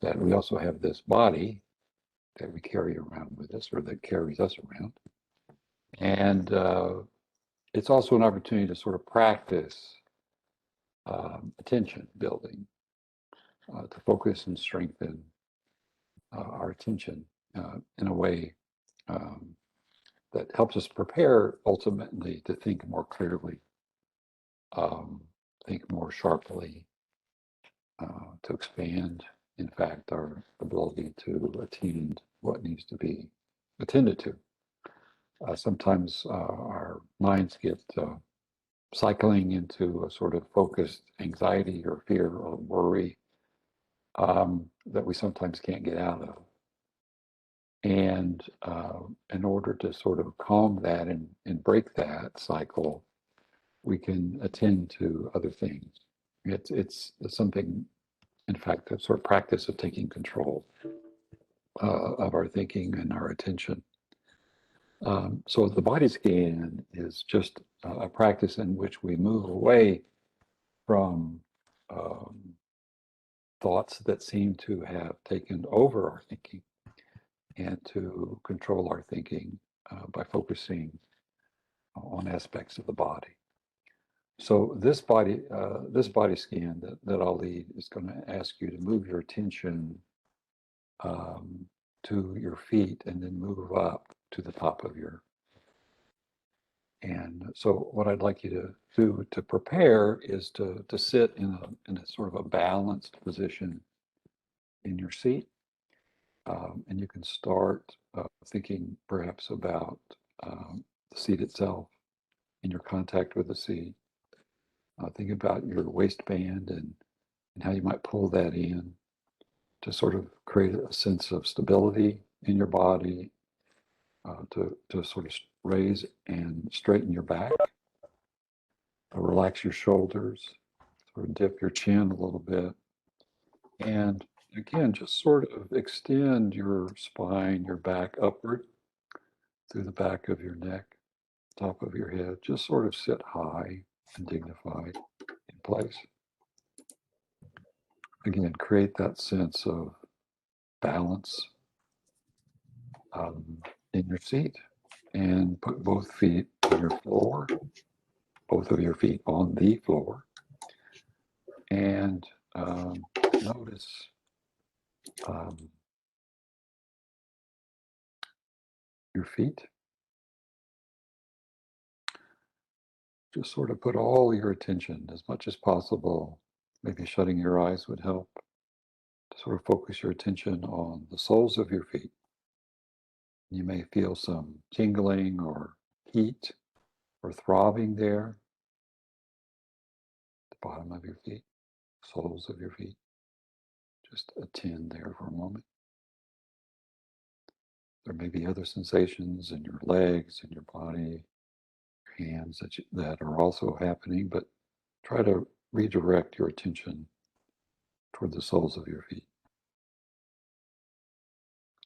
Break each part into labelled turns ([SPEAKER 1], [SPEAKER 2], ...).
[SPEAKER 1] that we also have this body that we carry around with us, or that carries us around. And it's also an opportunity to sort of practice attention building, to focus and strengthen our attention in a way um, that helps us prepare ultimately to think more clearly, um, think more sharply, to expand, in fact, our ability to attend what needs to be attended to. Sometimes our minds get cycling into a sort of focused anxiety or fear or worry that we sometimes can't get out of. And in order to sort of calm that and break that cycle, we can attend to other things. It's something, in fact, a sort of practice of taking control of our thinking and our attention. So the body scan is just a practice in which we move away from um, thoughts that seem to have taken over our thinking, and to control our thinking by focusing on aspects of the body. So this body scan that I'll lead is going to ask you to move your attention um, to your feet, and then move up to the top of your. And so what I'd like you to do to prepare is to sit in a sort of a balanced position in your seat. And you can start thinking perhaps about the seat itself and your contact with the seat. Think about your waistband and how you might pull that in to sort of create a sense of stability in your body, to sort of raise and straighten your back, relax your shoulders, sort of dip your chin a little bit. And again, just sort of extend your spine, your back upward through the back of your neck, top of your head. Just sort of sit high and dignified in place. Again, create that sense of balance in your seat, and put both feet on your floor, both of your feet on the floor, and notice um, your feet. Just sort of put all your attention as much as possible. Maybe shutting your eyes would help to sort of focus your attention on the soles of your feet. You may feel some tingling or heat or throbbing there, at the bottom of your feet, soles of your feet. Just attend there for a moment. There may be other sensations in your legs and your body, your hands that are also happening, but try to redirect your attention toward the soles of your feet.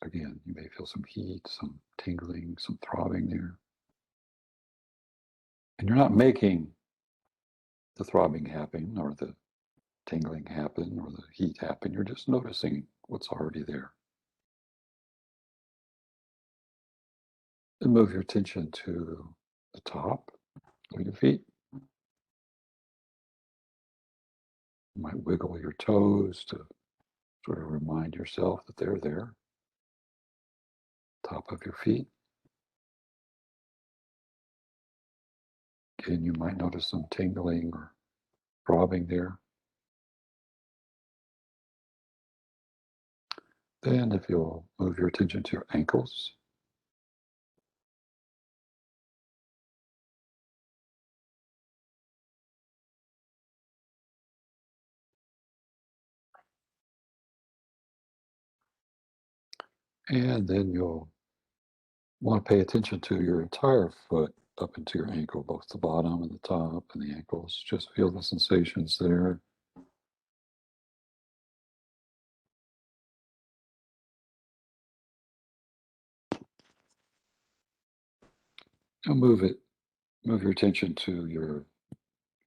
[SPEAKER 1] Again, you may feel some heat, some tingling, some throbbing there. And you're not making the throbbing happen, or the tingling happen, or the heat happen. You're just noticing what's already there. And move your attention to the top of your feet. You might wiggle your toes to sort of remind yourself that they're there. Top of your feet. Again, you might notice some tingling or throbbing there. Then if you'll move your attention to your ankles. And then you'll want to pay attention to your entire foot up into your ankle, both the bottom and the top and the ankles. Just feel the sensations there. And move your attention to your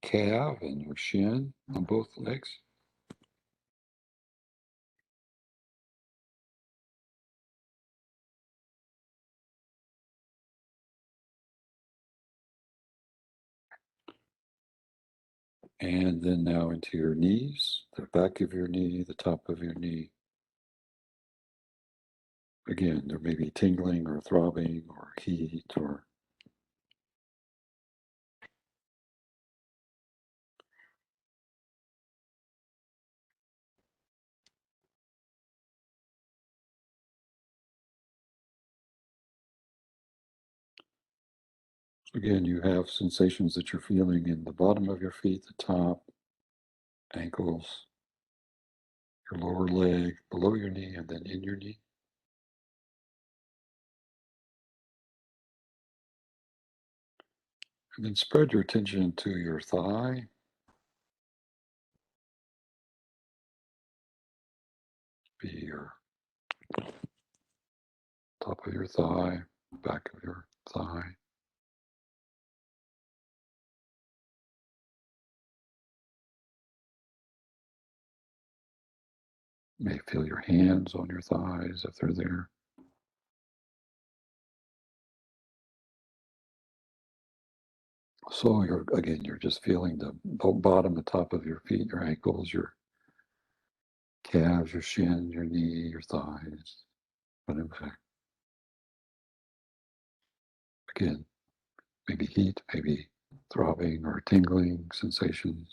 [SPEAKER 1] calf and your shin on both legs. And then now into your knees, the back of your knee, the top of your knee. Again, there may be tingling or throbbing or heat or again, you have sensations that you're feeling in the bottom of your feet, the top, ankles, your lower leg, below your knee, and then in your knee. And then spread your attention to your thigh, be your top of your thigh, back of your thigh. You may feel your hands on your thighs if they're there. So you're just feeling the bottom, the top of your feet, your ankles, your calves, your shin, your knee, your thighs. But in fact, again, maybe heat, maybe throbbing or tingling sensations.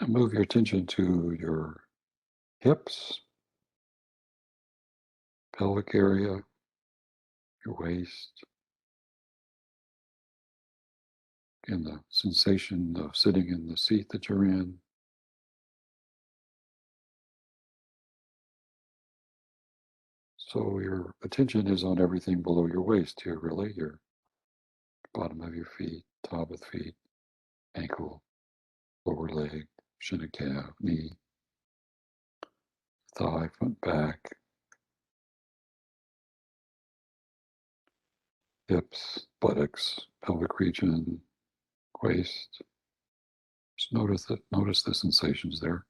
[SPEAKER 1] And move your attention to your hips, pelvic area, your waist, and the sensation of sitting in the seat that you're in. So your attention is on everything below your waist here, really, your bottom of your feet, top of the feet, ankle, lower leg, shin and calf, knee, thigh, front, back, hips, buttocks, pelvic region, waist. Just notice the sensations there.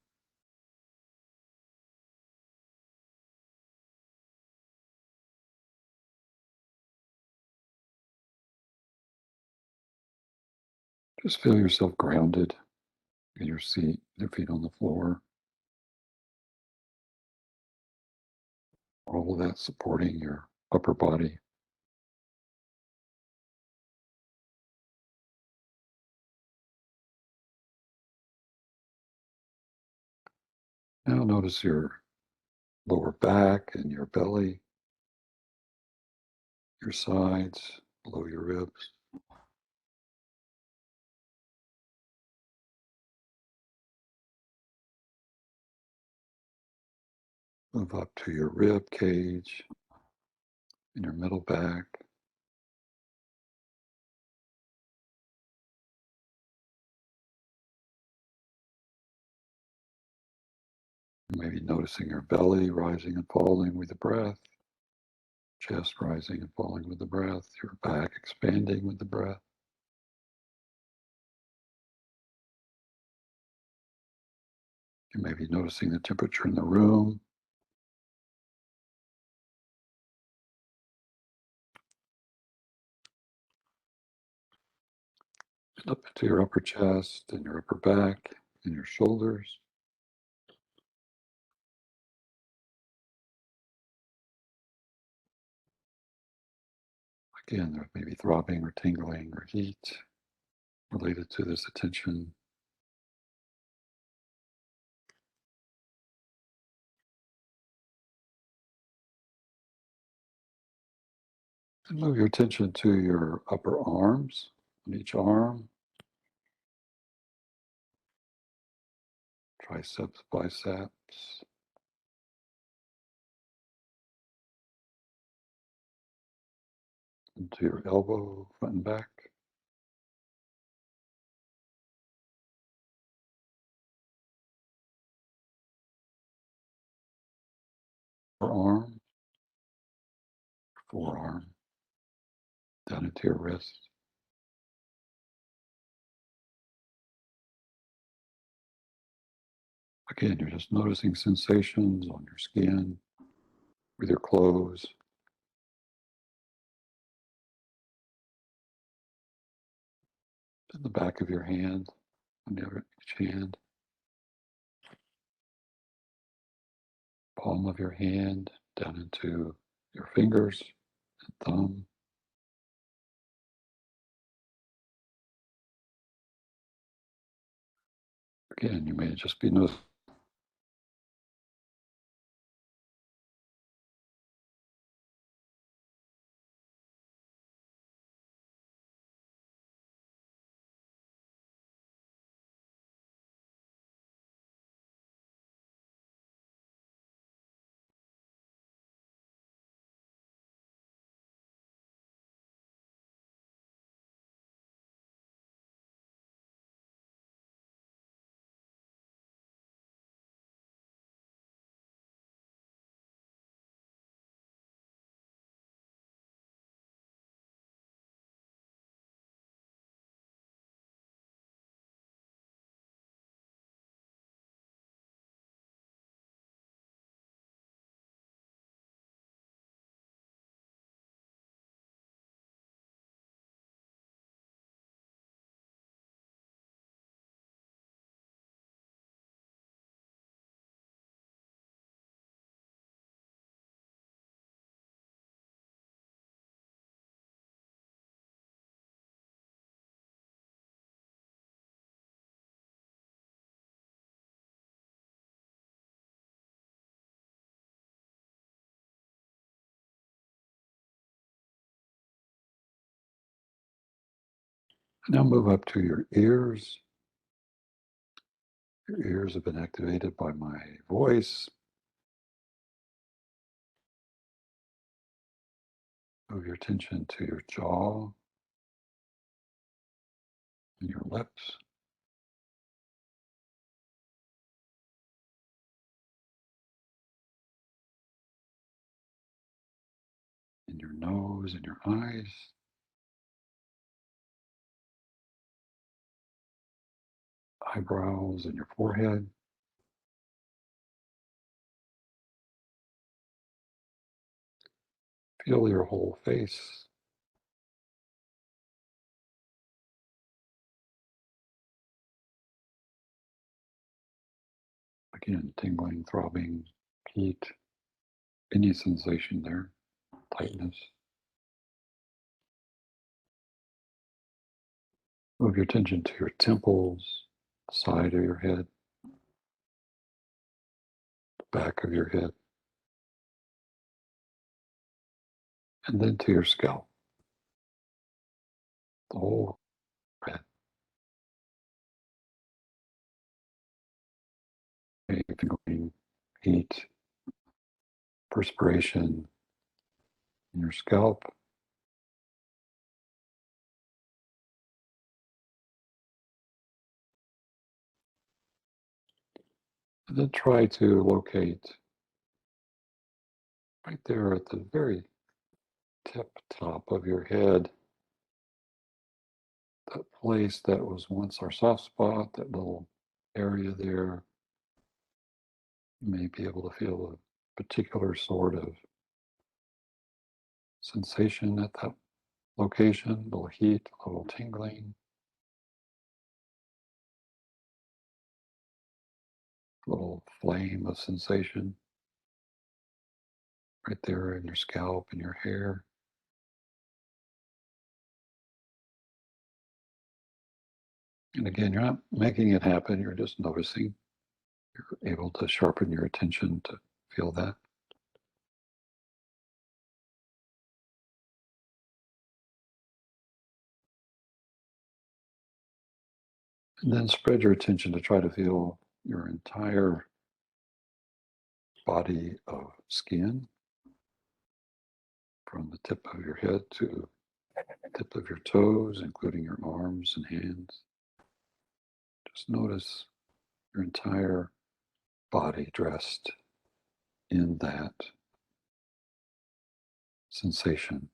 [SPEAKER 1] Just feel yourself grounded in your seat, your feet on the floor. All of that supporting your upper body. Now notice your lower back and your belly, your sides, below your ribs. Move up to your rib cage and your middle back. Maybe noticing your belly rising and falling with the breath, chest rising and falling with the breath, your back expanding with the breath. You may be noticing the temperature in the room, and up into your upper chest and your upper back and your shoulders. Again, there may be throbbing or tingling or heat related to this attention. And move your attention to your upper arms, on each arm, triceps, biceps, into your elbow, front and back, forearm, forearm, down into your wrist, Again, you're just noticing sensations on your skin, with your clothes, in the back of your hand, on each hand, palm of your hand, down into your fingers and thumb. Again, you may just be noticing. Now move up to your ears. Your ears have been activated by my voice. Move your attention to your jaw and your lips, and your nose and your eyes, eyebrows and your forehead. Feel your whole face. Again, tingling, throbbing, heat, any sensation there, tightness. Move your attention to your temples, side of your head, back of your head, and then to your scalp, the whole head. Tingling, heat, perspiration in your scalp. And then try to locate right there at the very tip top of your head, that place that was once our soft spot, that little area there. You may be able to feel a particular sort of sensation at that location, a little heat, a little tingling, a little flame of sensation right there in your scalp and your hair. And again, you're not making it happen, you're just noticing. You're able to sharpen your attention to feel that. And then spread your attention to try to feel your entire body of skin from the tip of your head to the tip of your toes, including your arms and hands. Just notice your entire body dressed in that sensation.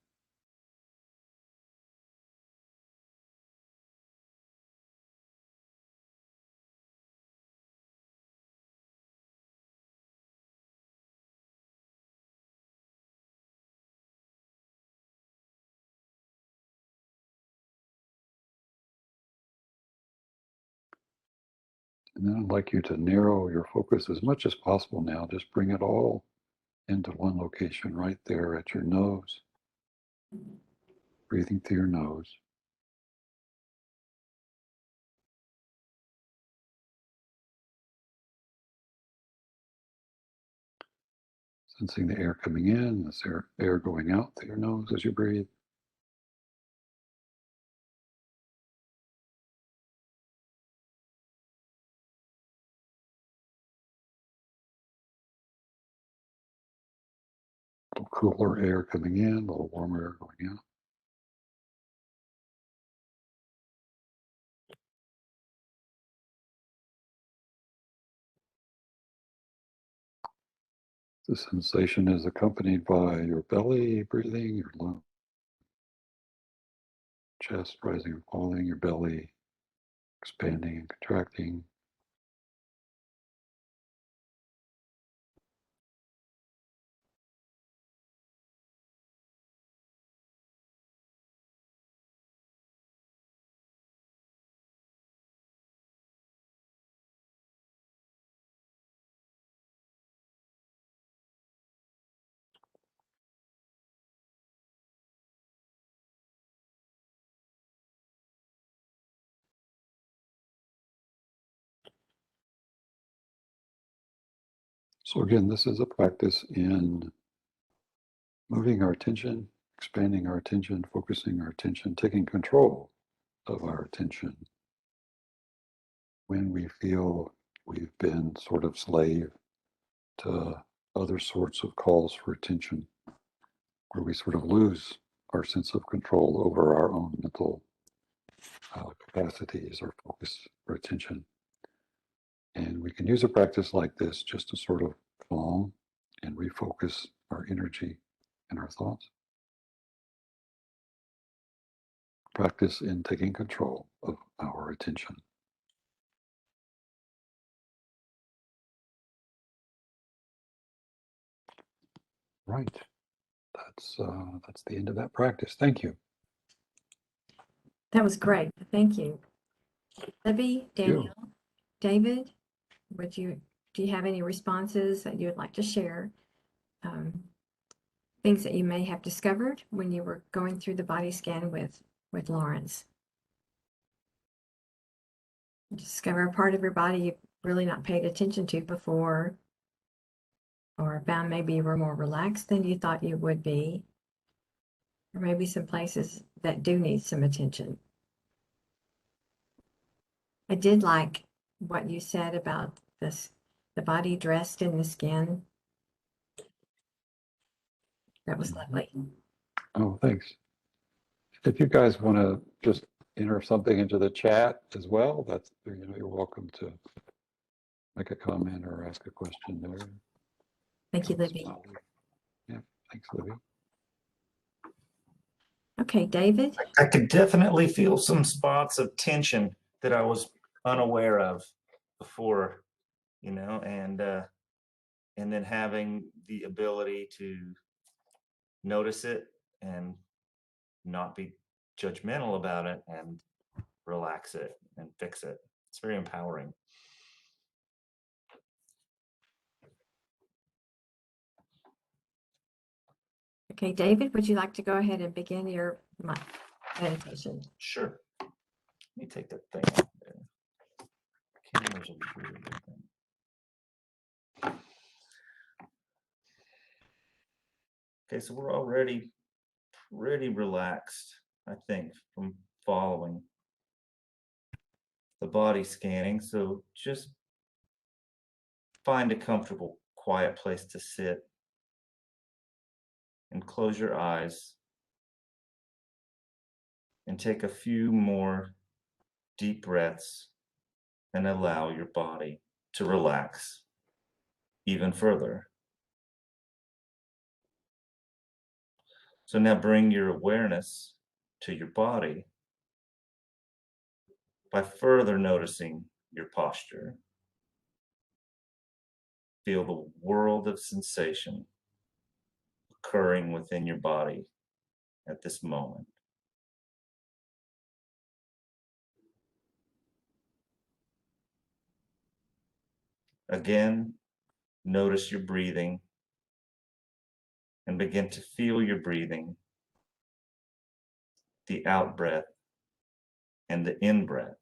[SPEAKER 1] And then I'd like you to narrow your focus as much as possible now. Just bring it all into one location right there at your nose, breathing through your nose. Sensing the air coming in, this air going out through your nose as you breathe. A little cooler air coming in, a little warmer air going out. The sensation is accompanied by your belly breathing, your lung, chest rising and falling, your belly expanding and contracting. So again, this is a practice in moving our attention, expanding our attention, focusing our attention, taking control of our attention when we feel we've been sort of slave to other sorts of calls for attention, where we sort of lose our sense of control over our own mental capacities or focus or attention. And we can use a practice like this just to sort of calm and refocus our energy and our thoughts. Practice in taking control of our attention. Right. That's the end of that practice. Thank you.
[SPEAKER 2] That was great. Thank you. Libby, Danielle, David, do you have any responses that you would like to share? Things that you may have discovered when you were going through the body scan with Lawrence. Discover a part of your body you've really not paid attention to before, or found maybe you were more relaxed than you thought you would be, or maybe some places that do need some attention. I did like what you said about the body dressed in the skin. That was lovely.
[SPEAKER 1] Oh, thanks. If you guys want to just enter something into the chat as well, that's, you're welcome to make a comment or ask a question there.
[SPEAKER 2] Thank you, Libby.
[SPEAKER 1] Yeah, thanks, Libby.
[SPEAKER 2] Okay, David.
[SPEAKER 3] I could definitely feel some spots of tension that I was unaware of before, and then having the ability to notice it and not be judgmental about it and relax it and fix it. It's very empowering.
[SPEAKER 2] Okay, David, would you like to go ahead and begin your meditation?
[SPEAKER 3] Sure. Let me take that thing off there. Cameras are really good thing. Okay, so we're already pretty relaxed, I think, from following the body scanning. So just find a comfortable, quiet place to sit and close your eyes and take a few more deep breaths and allow your body to relax even further. So now bring your awareness to your body by further noticing your posture. Feel the world of sensation occurring within your body at this moment. Again, notice your breathing and begin to feel your breathing, the out breath and the in breath.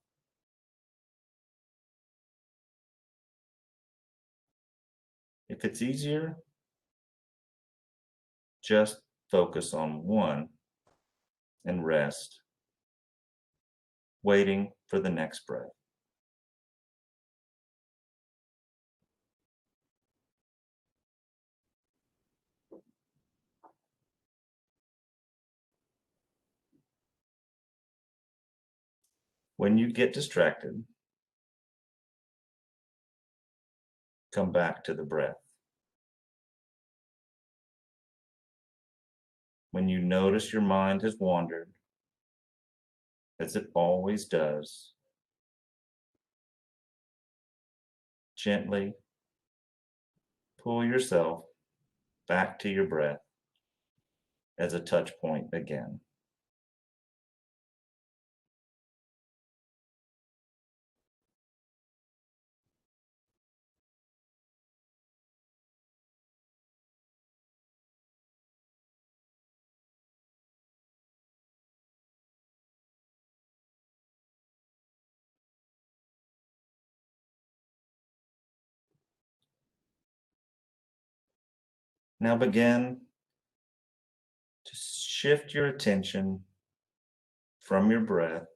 [SPEAKER 3] If it's easier, just focus on one and rest, waiting for the next breath. When you get distracted, come back to the breath. When you notice your mind has wandered, as it always does, gently pull yourself back to your breath as a touch point again. Now begin to shift your attention from your breath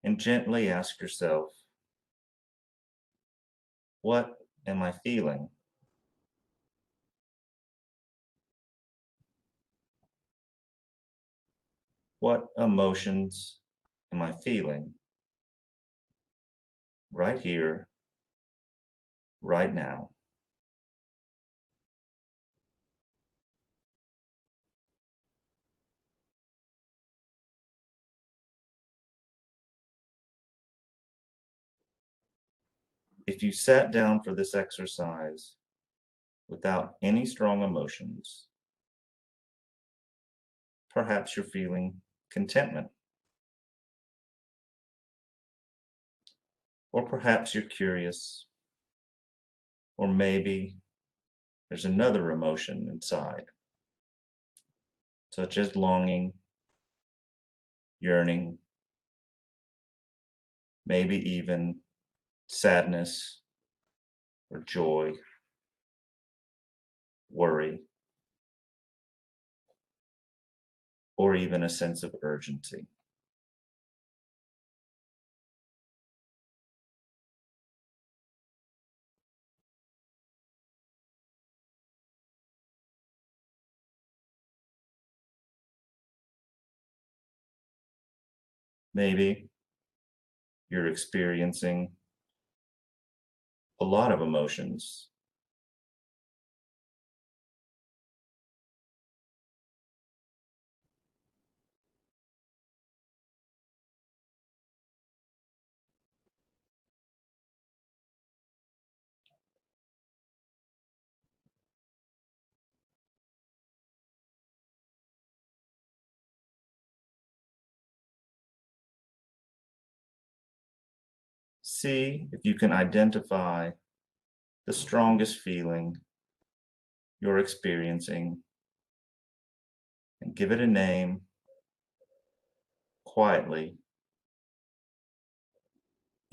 [SPEAKER 3] and gently ask yourself, what am I feeling? What emotions am I feeling right here, right now? If you sat down for this exercise without any strong emotions, perhaps you're feeling contentment, or perhaps you're curious, or maybe there's another emotion inside, such as longing, yearning, maybe even sadness or joy, worry, or even a sense of urgency. Maybe you're experiencing a lot of emotions. See if you can identify the strongest feeling you're experiencing and give it a name quietly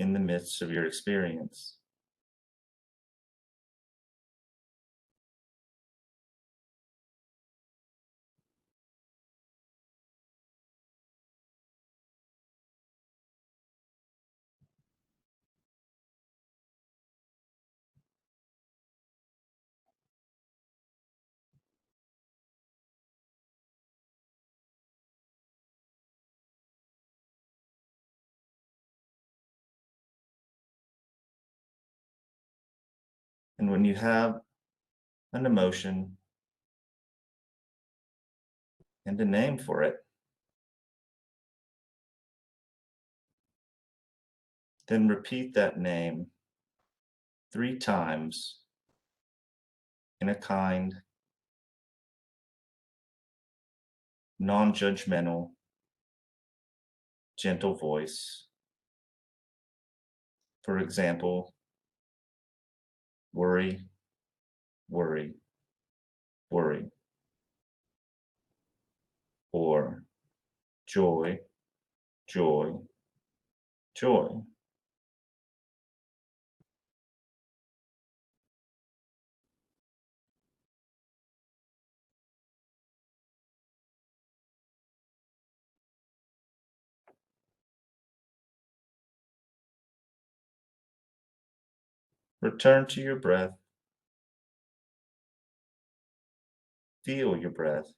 [SPEAKER 3] in the midst of your experience. And when you have an emotion and a name for it, then repeat that name 3 times in a kind, non-judgmental, gentle voice. For example, worry, worry, worry, or joy, joy, joy. Return to your breath. Feel your breath.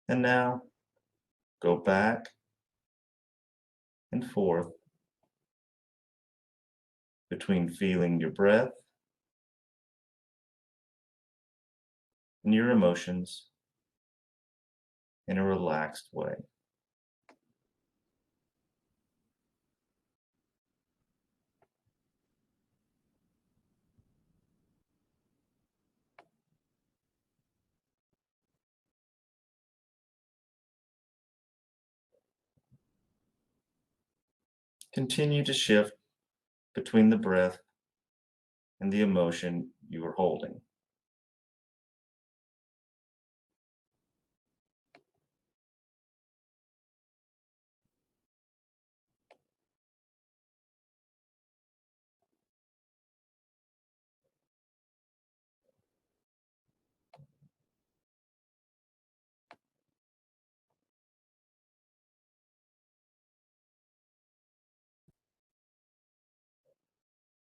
[SPEAKER 3] And now go back and forth between feeling your breath and your emotions in a relaxed way. Continue to shift between the breath and the emotion you are holding.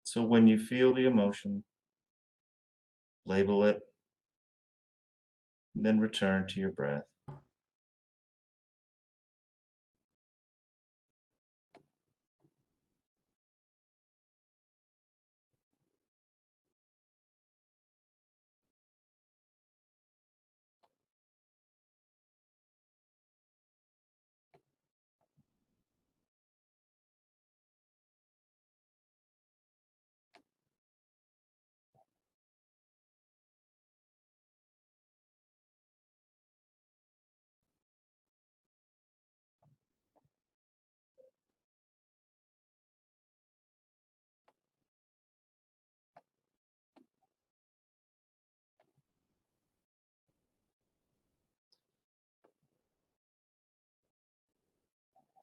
[SPEAKER 3] So when you feel the emotion, label it, and then return to your breath.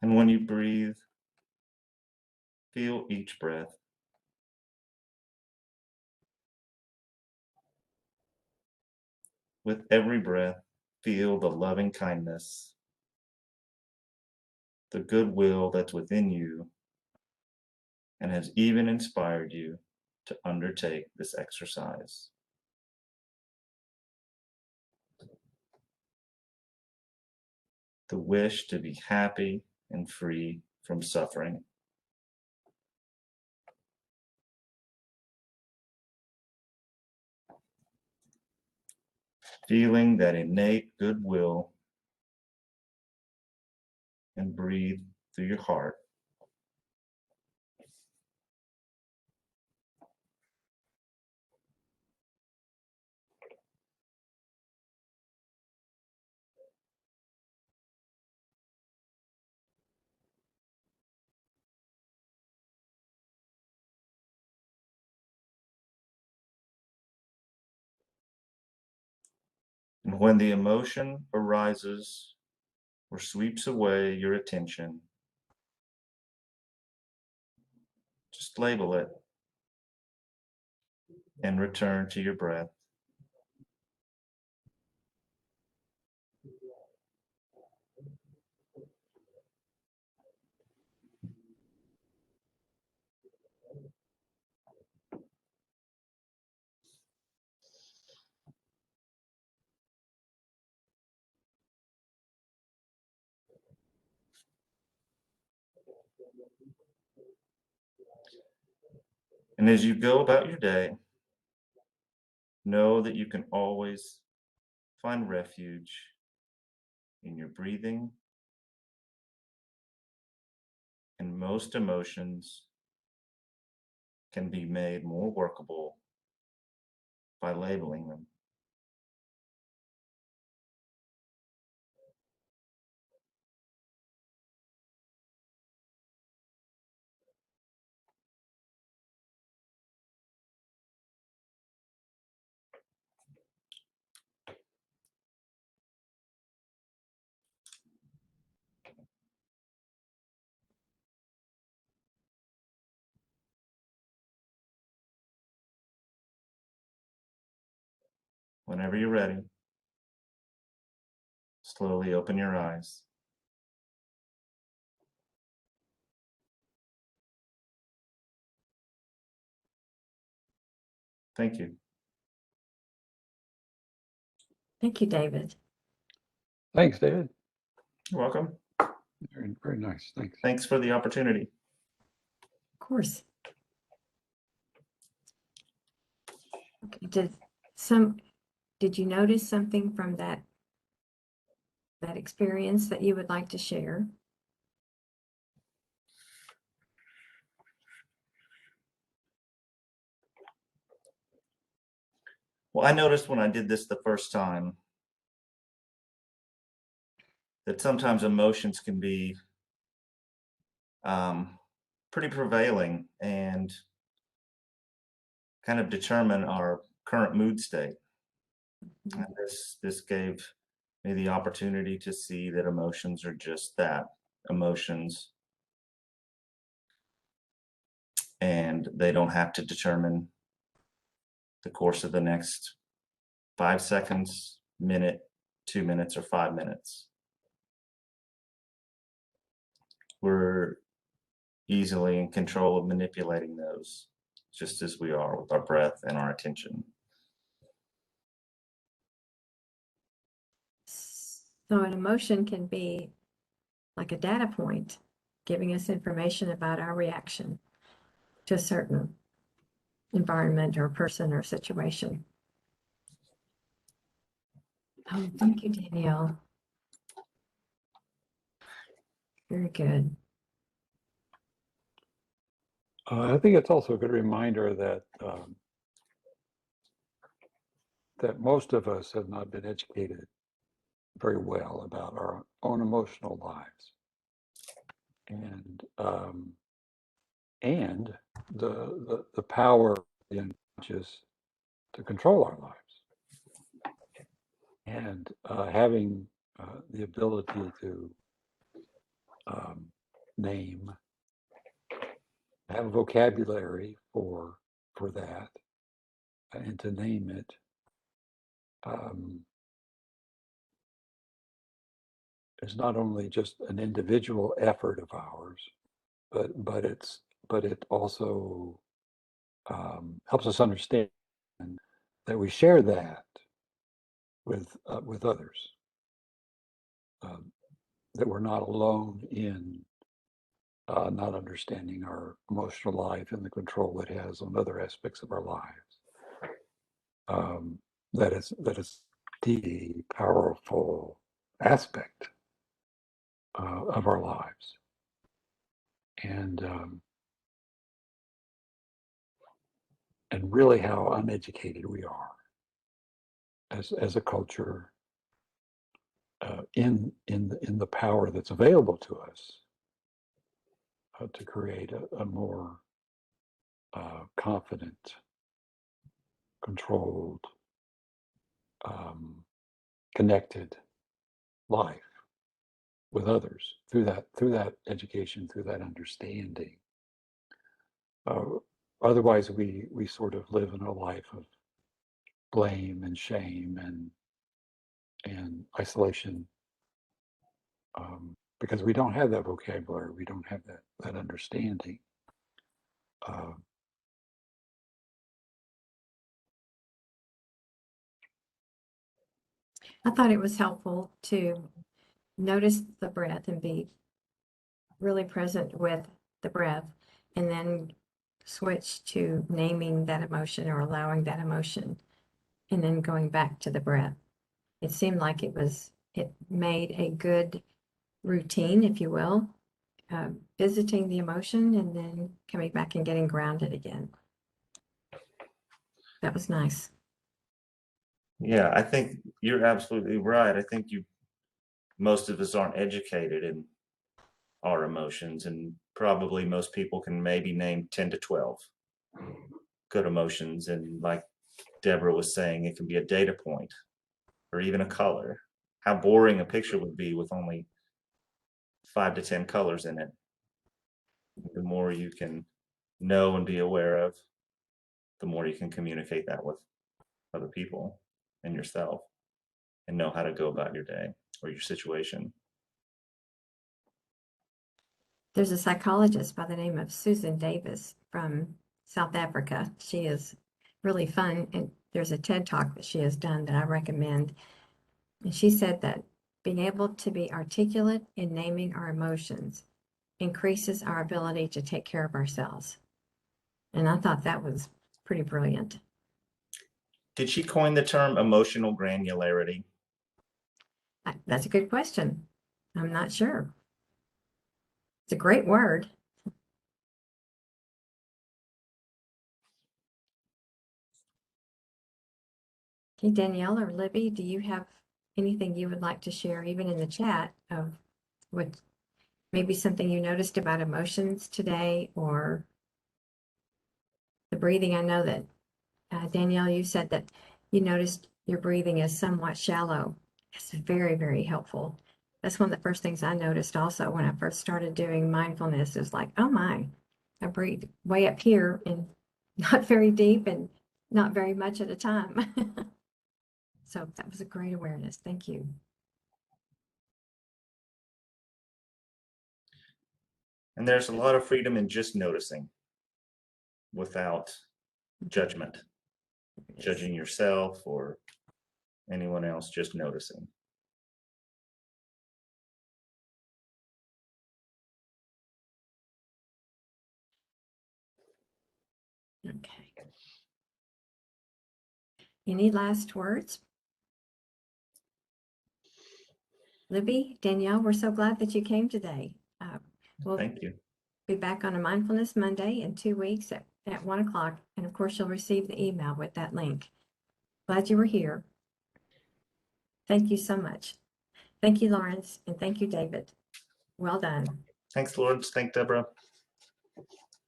[SPEAKER 3] And when you breathe, feel each breath. With every breath, feel the loving kindness, the goodwill that's within you and has even inspired you to undertake this exercise. The wish to be happy and free from suffering. Feeling that innate goodwill and breathe through your heart. And when the emotion arises or sweeps away your attention, just label it and return to your breath. And as you go about your day, know that you can always find refuge in your breathing and most emotions can be made more workable by labeling them. Whenever you're ready, slowly open your eyes. Thank you.
[SPEAKER 2] Thank you, David.
[SPEAKER 1] Thanks, David.
[SPEAKER 3] You're welcome.
[SPEAKER 1] Very, very nice. Thanks.
[SPEAKER 3] Thanks for the opportunity.
[SPEAKER 2] Of course. Okay, did you notice something from that experience that you would like to share?
[SPEAKER 3] Well, I noticed when I did this the first time that sometimes emotions can be pretty prevailing and kind of determine our current mood state. And this gave me the opportunity to see that emotions are just that, emotions, and they don't have to determine the course of the next 5 seconds, minute, 2 minutes, or 5 minutes. We're easily in control of manipulating those, just as we are with our breath and our attention.
[SPEAKER 2] So an emotion can be like a data point, giving us information about our reaction to a certain environment or person or situation. Oh, thank you, Danielle. Very good.
[SPEAKER 1] I think it's also a good reminder that that most of us have not been educated very well about our own emotional lives, and the power in just to control our lives, and having the ability to name, have a vocabulary for that, and to name it. Is not only just an individual effort of ours, but it also helps us understand that we share that with others. That we're not alone in not understanding our emotional life and the control it has on other aspects of our lives. That is the powerful aspect of our lives, and really how uneducated we are as a culture in the power that's available to us to create a more confident, controlled, connected life with others through that education, through that understanding. Otherwise, we sort of live in a life of blame and shame and isolation, because we don't have that vocabulary, we don't have that understanding.
[SPEAKER 2] I thought it was helpful to notice the breath and be really present with the breath, and then switch to naming that emotion or allowing that emotion, and then going back to the breath. It seemed like it made a good routine, if you will, visiting the emotion and then coming back and getting grounded again. That was nice.
[SPEAKER 3] Yeah, I think you're absolutely right. I think most of us aren't educated in our emotions, and probably most people can maybe name 10 to 12 good emotions. And like Deborah was saying, it can be a data point or even a color. How boring a picture would be with only 5 to 10 colors in it. The more you can know and be aware of, the more you can communicate that with other people and yourself, and know how to go about your day or your situation.
[SPEAKER 2] There's a psychologist by the name of Susan Davis from South Africa. She is really fun, and there's a TED Talk that she has done that I recommend. And she said that being able to be articulate in naming our emotions increases our ability to take care of ourselves. And I thought that was pretty brilliant.
[SPEAKER 3] Did she coin the term emotional granularity?
[SPEAKER 2] That's a good question. I'm not sure. It's a great word. Okay, Danielle or Libby, do you have anything you would like to share, even in the chat, of what maybe something you noticed about emotions today or the breathing? I know that Danielle, you said that you noticed your breathing is somewhat shallow. It's very, very helpful. That's one of the first things I noticed also when I first started doing mindfulness. Is like, oh my, I breathe way up here and not very deep and not very much at a time. So that was a great awareness. Thank you.
[SPEAKER 3] And there's a lot of freedom in just noticing without judgment, judging yourself or anyone else, just noticing.
[SPEAKER 2] Okay. Any last words? Libby, Danielle, we're so glad that you came today. We'll
[SPEAKER 3] Thank you.
[SPEAKER 2] be back on a Mindfulness Monday in 2 weeks at 1 o'clock. And of course, you'll receive the email with that link. Glad you were here. Thank you so much. Thank you, Lawrence, and thank you, David. Well done.
[SPEAKER 3] Thanks, Lawrence. Thank Deborah.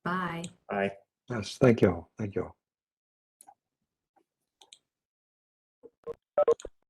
[SPEAKER 2] Bye.
[SPEAKER 3] Bye.
[SPEAKER 1] Yes, thank you all. Thank you all.